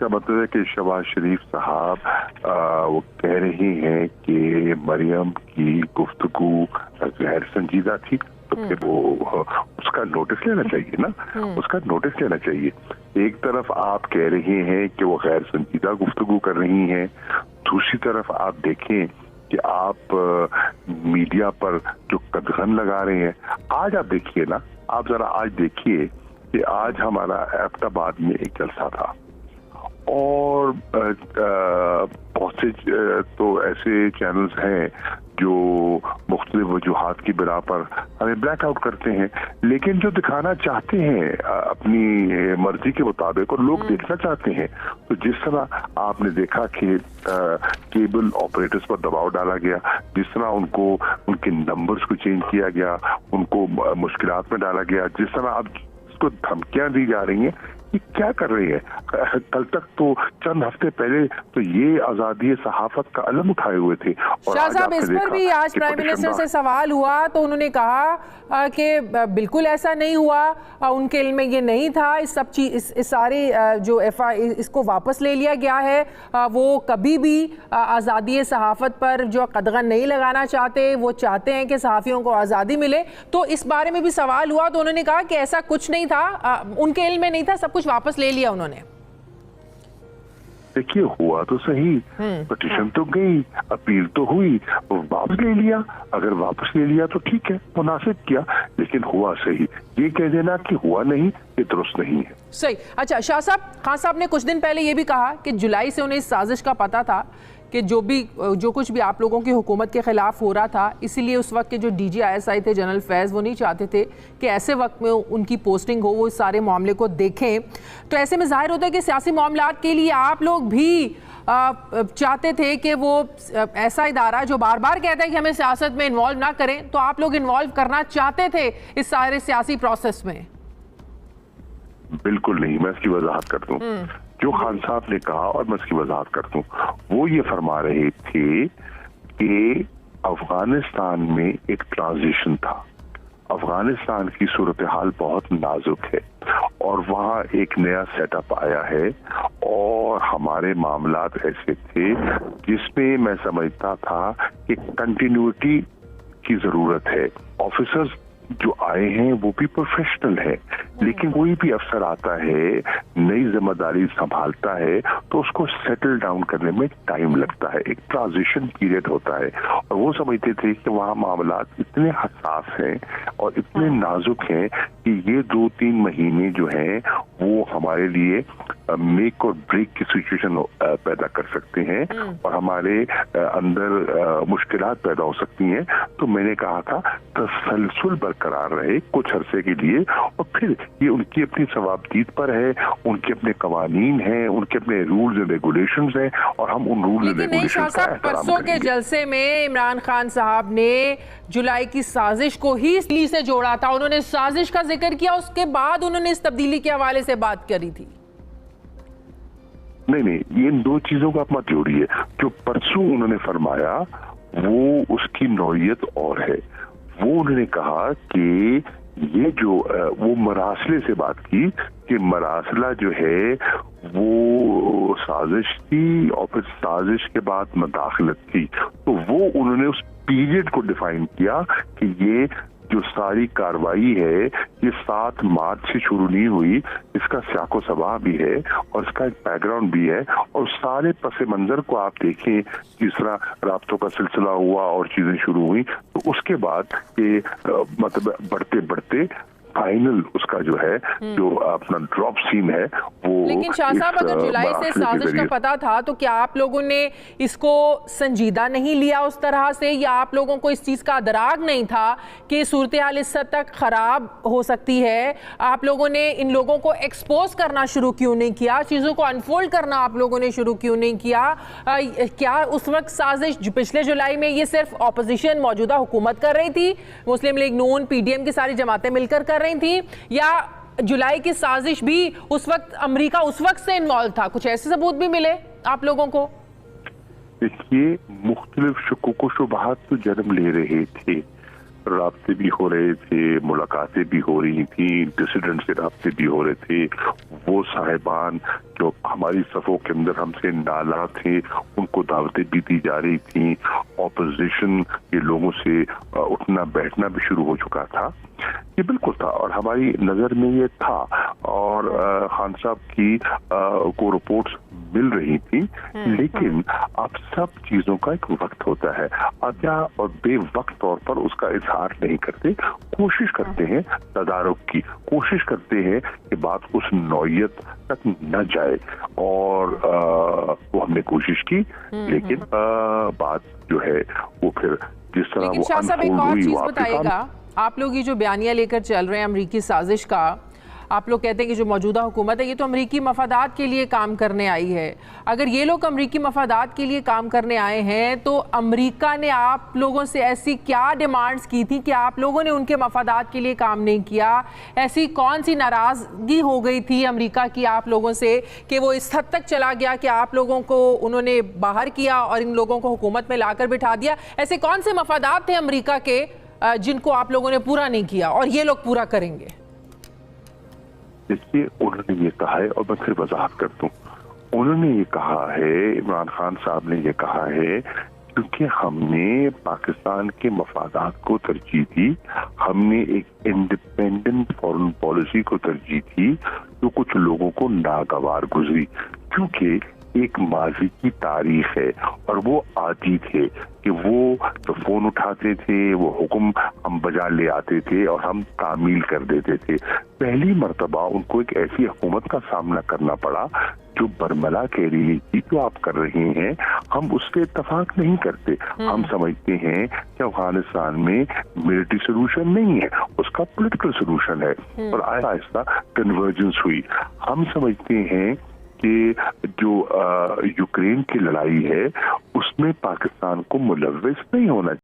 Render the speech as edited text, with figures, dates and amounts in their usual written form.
کا مطلب ہے کہ شہباز شریف صاحب وہ کہہ رہے ہیں کہ مریم کی گفتگو غیر سنجیدہ تھی، تو پھر وہ اس کا نوٹس لینا چاہیے نا، اس کا نوٹس لینا چاہیے۔ ایک طرف آپ کہہ رہے ہیں کہ وہ غیر سنجیدہ گفتگو کر رہی ہیں، دوسری طرف آپ دیکھیں کہ آپ میڈیا پر جو قدغن لگا رہے ہیں۔ آج آپ دیکھیے نا، آپ ذرا آج دیکھیے کہ آج ہمارا ایبٹ آباد میں ایک جلسہ تھا، اور بہت سے تو ایسے چینلز ہیں جو مختلف وجوہات کی بنا پر ہمیں بلیک آؤٹ کرتے ہیں، لیکن جو دکھانا چاہتے ہیں اپنی مرضی کے مطابق اور لوگ دیکھنا چاہتے ہیں، تو جس طرح آپ نے دیکھا کہ کیبل آپریٹرز پر دباؤ ڈالا گیا، جس طرح ان کو ان کے نمبرز کو چینج کیا گیا، ان کو مشکلات میں ڈالا گیا، جس طرح اب اس کو دھمکیاں دی جا رہی ہیں، یہ کیا کر رہی ہے؟ کل تک تو چند ہفتے پہلے تو یہ آزادی صحافت کا علم اٹھائے ہوئے تھے، اور شاہ صاحب اس پر بھی آج پرائم منسٹر سے سوال ہوا تو انہوں نے کہا کہ بالکل ایسا نہیں ہوا، ان کے علم میں یہ نہیں تھا، اس سب چیز اس سارے جو اس کو واپس لے لیا گیا ہے، وہ کبھی بھی آزادی صحافت پر جو قدغن نہیں لگانا چاہتے، وہ چاہتے ہیں کہ صحافیوں کو آزادی ملے۔ تو اس بارے میں بھی سوال ہوا تو انہوں نے کہا کہ ایسا کچھ نہیں تھا، ان کے علم میں نہیں تھا، سب کچھ واپس لے لیا انہوں نے۔ دیکھیے ہوا تو صحیح، پٹیشن تو گئی، اپیل تو ہوئی، واپس لے لیا، اگر واپس لے لیا تو ٹھیک ہے، مناسب کیا، لیکن ہوا صحیح۔ یہ کہہ دینا کہ ہوا نہیں، یہ درست نہیں ہے۔ صحیح۔ اچھا شاہ صاحب، خان صاحب نے کچھ دن پہلے یہ بھی کہا کہ جولائی سے انہیں اس سازش کا پتہ تھا کہ جو کچھ بھی آپ لوگوں کی حکومت کے خلاف ہو رہا تھا، اسی لیے اس وقت کے جو D G I S I تھے جنرل فیض، وہ نہیں چاہتے تھے کہ ایسے وقت میں ان کی پوسٹنگ ہو، وہ اس سارے معاملے کو دیکھیں۔ تو ایسے میں ظاہر ہوتا ہے کہ سیاسی معاملات کے لیے آپ لوگ بھی چاہتے تھے کہ وہ ایسا ادارہ جو بار بار کہتا ہے کہ ہمیں سیاست میں انوالو نہ کریں، تو آپ لوگ انوالو کرنا چاہتے تھے اس سارے سیاسی پروسیس میں؟ بالکل نہیں، میں اس کی وضاحت کرتا ہوں۔ جو خان صاحب نے کہا اور میں اس کی وضاحت کرتا ہوں، وہ یہ فرما رہے تھے کہ افغانستان میں ایک ٹرانزیشن تھا، افغانستان کی صورتحال بہت نازک ہے، اور وہاں ایک نیا سیٹ اپ آیا ہے، اور ہمارے معاملات ایسے تھے جس میں میں سمجھتا تھا کہ کنٹینیوٹی کی ضرورت ہے۔ آفیسرز جو آئے ہیں وہ بھی پروفیشنل ہے، لیکن کوئی بھی افسر آتا ہے، نئی ذمہ داری سنبھالتا ہے، تو اس کو سیٹل ڈاؤن کرنے میں ٹائم لگتا ہے، ایک ٹرانزیشن پیریڈ ہوتا ہے، اور وہ سمجھتے تھے کہ وہاں معاملات اتنے حساس ہیں اور اتنے نازک ہیں کہ یہ 2-3 مہینے جو ہیں وہ ہمارے لیے میک اور بریک کی سچویشن پیدا کر سکتے ہیں، اور ہمارے اندر مشکلات پیدا ہو سکتی ہیں۔ تو میں نے کہا تھا تسلسل برقرار رہے کچھ عرصے کے لیے، اور پھر یہ ان کی اپنی ثوابدید پر ہے، ان کے اپنے قوانین ہیں، ان کے اپنے رولز اینڈ ریگولیشنز ہیں، اور ہم ان رولز اینڈ ریگولیشنز کا احترام پرسوں کے جلسے میں عمران خان صاحب نے جولائی کی سازش کو ہی اس لیے سے جوڑا تھا، انہوں نے سازش کا ذکر کیا، اس کے بعد انہوں نے اس تبدیلی کے حوالے سے بات کری تھی۔ نہیں، یہ ان دو چیزوں کا مت جوڑیے۔ جو پرسوں انہوں نے فرمایا وہ اس کی نوعیت اور ہے۔ وہ انہوں نے کہا کہ یہ جو وہ مراسلے سے بات کی کہ مراسلہ جو ہے وہ سازش تھی، اور پھر سازش کے بعد مداخلت تھی، تو وہ انہوں نے اس پیریڈ کو ڈیفائن کیا کہ یہ جو ساری کاروائی ہے یہ 7 مارچ سے شروع نہیں ہوئی، اس کا سیاق و سباق بھی ہے اور اس کا ایک بیک گراؤنڈ بھی ہے، اور سارے پس منظر کو آپ دیکھیں جس طرح رابطوں کا سلسلہ ہوا اور چیزیں شروع ہوئی، تو اس کے بعد یہ مطلب بڑھتے بڑھتے فائنل اس کا جو ہے جو اپنا ڈراپ سین ہے وہ۔ لیکن شاہ صاحب اگر جولائی سے سازش کا پتہ تھا تو کیا آپ لوگوں نے اس کو سنجیدہ نہیں لیا اس طرح سے، یا آپ لوگوں کو اس چیز کا ادراک نہیں تھا کہ صورتحال اس حد تک خراب ہو سکتی ہے؟ آپ لوگوں نے ان لوگوں کو ایکسپوز کرنا شروع کیوں نہیں کیا، چیزوں کو انفولڈ کرنا آپ لوگوں نے شروع کیوں نہیں کیا؟ کیا اس وقت سازش پچھلے جولائی میں یہ صرف اپوزیشن موجودہ حکومت کر رہی تھی، مسلم لیگ نون، پی ڈی ایم کی ساری جماعتیں مل کر رہی تھی، یا جولائی کی سازش بھی اس وقت امریکہ اس وقت سے انوالو تھا؟ کچھ ایسے ثبوت بھی ملے آپ لوگوں کو؟ دیکھیے مختلف شکوک و شبہات تو جنم لے رہے تھے، رابطے بھی ہو رہے تھے، ملاقاتیں بھی ہو رہی تھیں، ڈسیڈنٹ سے رابطے بھی ہو رہے تھے. وہ صاحبان جو ہماری صفوں کے اندر ہم سے نالا تھے ان کو دعوتیں بھی دی جا رہی تھیں. اپوزیشن کے لوگوں سے اٹھنا بیٹھنا بھی شروع ہو چکا تھا. یہ بالکل تھا اور ہماری نظر میں یہ تھا اور خان صاحب کی کو رپورٹس مل رہی تھی. لیکن اب سب چیزوں کا ایک وقت ہوتا ہے. عطیہ اور بے وقت طور پر اس کا اظہار نہیں کرتے، کوشش کرتے ہیں تدارک کی، کوشش کرتے ہیں کہ بات اس نوعیت تک نہ جائے. اور وہ ہم نے کوشش کی لیکن بات جو ہے وہ پھر جس طرح لیکن وہ شاہ صاحب ایک انفولڈ اور ہوئی چیز وہ آپ کے بتائیے سامنے. گا، آپ لوگ یہ جو بیانیہ لے کر چل رہے ہیں امریکی سازش کا، آپ لوگ کہتے ہیں کہ جو موجودہ حکومت ہے یہ تو امریکی مفادات کے لیے کام کرنے آئی ہے. اگر یہ لوگ امریکی مفادات کے لیے کام کرنے آئے ہیں تو امریکہ نے آپ لوگوں سے ایسی کیا ڈیمانڈز کی تھی کہ آپ لوگوں نے ان کے مفادات کے لیے کام نہیں کیا؟ ایسی کون سی ناراضگی ہو گئی تھی امریکہ کی آپ لوگوں سے کہ وہ اس حد تک چلا گیا کہ آپ لوگوں کو انہوں نے باہر کیا اور ان لوگوں کو حکومت میں لا کر بٹھا دیا؟ ایسے کون سے مفادات تھے امریکہ کے جن کو آپ لوگوں نے پورا نہیں کیا اور یہ لوگ پورا کریں گے؟ دیکھیے انہوں نے یہ کہا ہے اور میں پھر وضاحت کر دوں. انہوں نے یہ کہا ہے، عمران خان صاحب نے یہ کہا ہے کیونکہ ہم نے پاکستان کے مفادات کو ترجیح دی، ہم نے ایک انڈیپینڈنٹ فارن پالیسی کو ترجیح دی جو کچھ لوگوں کو ناگوار گزری. کیونکہ ایک ماضی کی تاریخ ہے اور وہ عادی تھے کہ وہ جو فون اٹھاتے تھے وہ حکم ہم بجا لے آتے تھے اور ہم تعمیل کر دیتے تھے. پہلی مرتبہ ان کو ایک ایسی حکومت کا سامنا کرنا پڑا جو برملا کہہ رہی تھی جو آپ کر رہے ہیں ہم اس پہ اتفاق نہیں کرتے. ہم سمجھتے ہیں کہ افغانستان میں ملٹری سولوشن نہیں ہے، اس کا پولیٹیکل سولوشن ہے. اور آہستہ آہستہ کنورجنس ہوئی. ہم سمجھتے ہیں کہ جو یوکرین کی لڑائی ہے اس میں پاکستان کو ملوث نہیں ہونا